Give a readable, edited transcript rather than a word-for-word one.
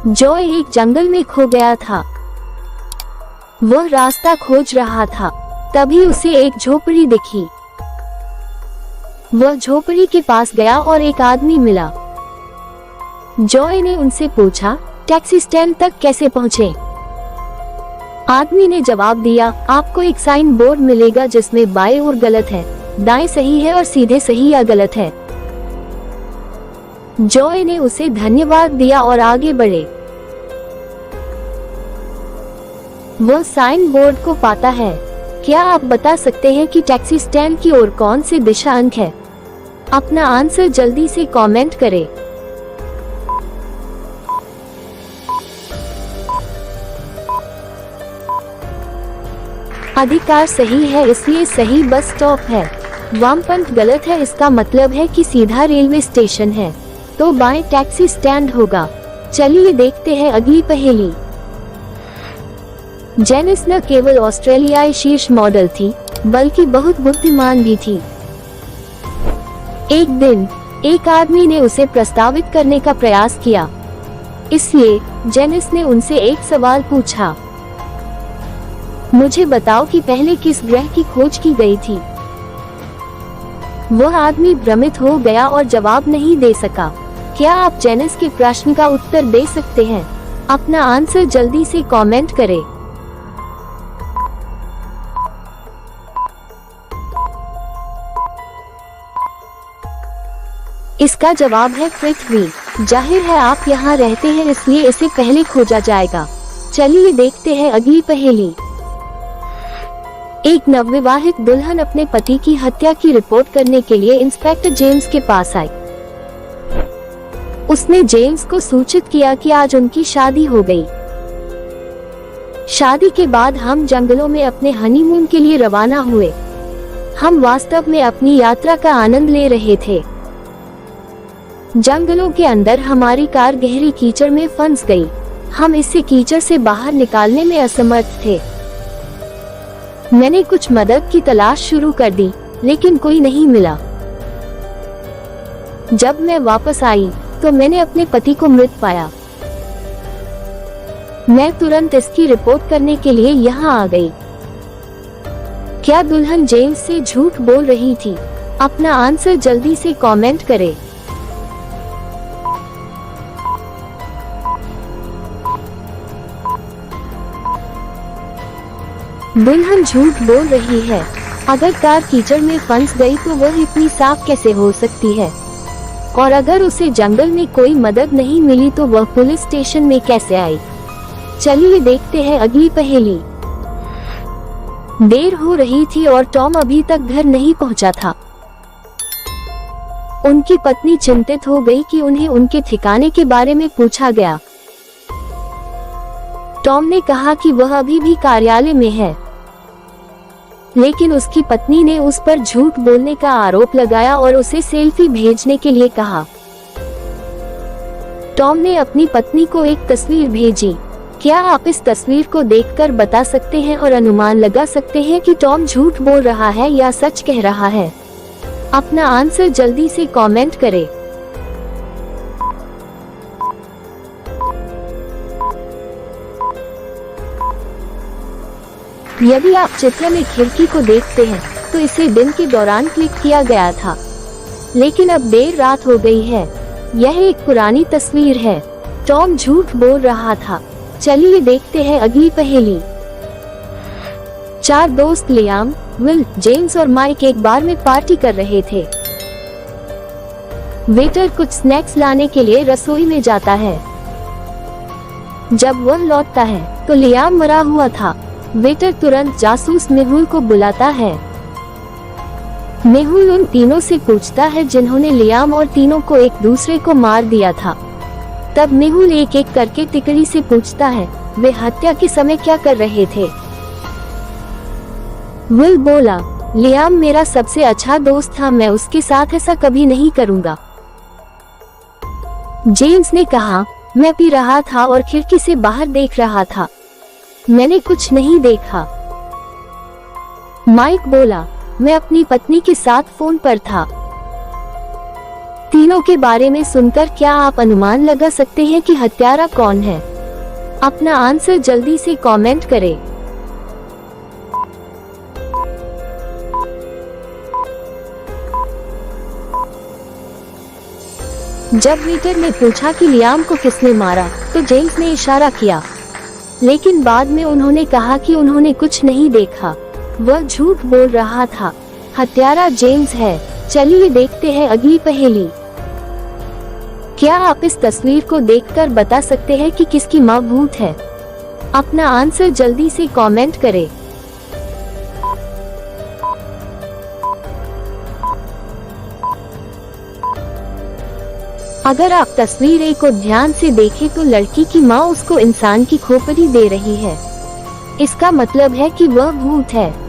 Joy एक जंगल में खो गया था। वह रास्ता खोज रहा था, तभी उसे एक झोपड़ी दिखी। वह झोपड़ी के पास गया और एक आदमी मिला। जॉय ने उनसे पूछा, टैक्सी स्टैंड तक कैसे पहुँचे? आदमी ने जवाब दिया, आपको एक साइन बोर्ड मिलेगा जिसमें बाएं और गलत है, दाएं सही है और सीधे सही या गलत है। जॉय ने उसे धन्यवाद दिया और आगे बढ़े। वह साइन बोर्ड को पाता है। क्या आप बता सकते हैं कि टैक्सी स्टैंड की ओर कौन से दिशा अंक है? अपना आंसर जल्दी से कमेंट करें। अधिकार सही है, इसलिए सही बस स्टॉप है। वामपंथ गलत है, इसका मतलब है कि सीधा रेलवे स्टेशन है, तो बाएं टैक्सी स्टैंड होगा। चलिए देखते हैं अगली पहेली। जेनिस न केवल ऑस्ट्रेलियाई शीर्ष मॉडल थी, बल्कि बहुत बुद्धिमान भी थी। एक दिन एक आदमी ने उसे प्रस्तावित करने का प्रयास किया, इसलिए जेनिस ने उनसे एक सवाल पूछा, मुझे बताओ कि पहले किस ग्रह की खोज की गई थी? वह आदमी भ्रमित हो गया और जवाब नहीं दे सका। क्या आप जेनिस के प्रश्न का उत्तर दे सकते हैं? अपना आंसर जल्दी से कमेंट करें। इसका जवाब है पृथ्वी। जाहिर है आप यहाँ रहते हैं, इसलिए इसे पहले खोजा जाएगा। चलिए देखते हैं अगली पहेली। एक नवविवाहित दुल्हन अपने पति की हत्या की रिपोर्ट करने के लिए इंस्पेक्टर जेम्स के पास आई। उसने जेम्स को सूचित किया कि आज उनकी शादी हो गई। शादी के बाद हम जंगलों में अपने हनीमून के लिए रवाना हुए। हम वास्तव में अपनी यात्रा का आनंद ले रहे थे। जंगलों के अंदर हमारी कार गहरी कीचड़ में फंस गई। हम इसे कीचड़ से बाहर निकालने में असमर्थ थे। मैंने कुछ मदद की तलाश शुरू कर दी, लेकिन कोई नहीं मिला। जब मैं वापस आई तो मैंने अपने पति को मृत पाया। मैं तुरंत इसकी रिपोर्ट करने के लिए यहाँ आ गई। क्या दुल्हन जेम्स से झूठ बोल रही थी? अपना आंसर जल्दी से कमेंट करें। दुल्हन झूठ बोल रही है। अगर कार कीचड़ में फंस गई तो वह इतनी साफ कैसे हो सकती है? और अगर उसे जंगल में कोई मदद नहीं मिली तो वह पुलिस स्टेशन में कैसे आई? चलिए देखते हैं अगली पहेली। देर हो रही थी और टॉम अभी तक घर नहीं पहुंचा था। उनकी पत्नी चिंतित हो गई कि उन्हें उनके ठिकाने के बारे में पूछा गया। टॉम ने कहा कि वह अभी भी कार्यालय में है, लेकिन उसकी पत्नी ने उस पर झूठ बोलने का आरोप लगाया और उसे सेल्फी भेजने के लिए कहा। टॉम ने अपनी पत्नी को एक तस्वीर भेजी। क्या आप इस तस्वीर को देखकर बता सकते हैं और अनुमान लगा सकते हैं कि टॉम झूठ बोल रहा है या सच कह रहा है? अपना आंसर जल्दी से कमेंट करें। यदि आप चित्र में खिड़की को देखते हैं तो इसे दिन के दौरान क्लिक किया गया था, लेकिन अब देर रात हो गई है। यह एक पुरानी तस्वीर है। टॉम झूठ बोल रहा था। चलिए देखते हैं अगली पहेली। चार दोस्त लियाम, विल, जेम्स और माइक एक बार में पार्टी कर रहे थे। वेटर कुछ स्नैक्स लाने के लिए रसोई में जाता है। जब वह लौटता है तो लियाम मरा हुआ था। वेटर तुरंत जासूस मेहुल को बुलाता है। मेहुल उन तीनों से पूछता है जिन्होंने लियाम और तीनों को एक दूसरे को मार दिया था। तब मेहुल एक एक करके टिकरी से पूछता है, वे हत्या के समय क्या कर रहे थे? विल बोला, लियाम मेरा सबसे अच्छा दोस्त था, मैं उसके साथ ऐसा कभी नहीं करूंगा। जेम्स ने कहा, मैं पी रहा था और खिड़की से बाहर देख रहा था, मैंने कुछ नहीं देखा। माइक बोला, मैं अपनी पत्नी के साथ फोन पर था। तीनों के बारे में सुनकर क्या आप अनुमान लगा सकते हैं कि हत्यारा कौन है? अपना आंसर जल्दी से कमेंट करें। जब मीटर ने पूछा कि लियाम को किसने मारा, तो जेम्स ने इशारा किया, लेकिन बाद में उन्होंने कहा कि उन्होंने कुछ नहीं देखा। वह झूठ बोल रहा था। हत्यारा जेम्स है। चलिए देखते हैं अगली पहेली। क्या आप इस तस्वीर को देखकर बता सकते हैं कि किसकी मां भूत है? अपना आंसर जल्दी से कमेंट करें। अगर आप तस्वीर ए को ध्यान से देखें तो लड़की की माँ उसको इंसान की खोपड़ी दे रही है। इसका मतलब है कि वह भूत है।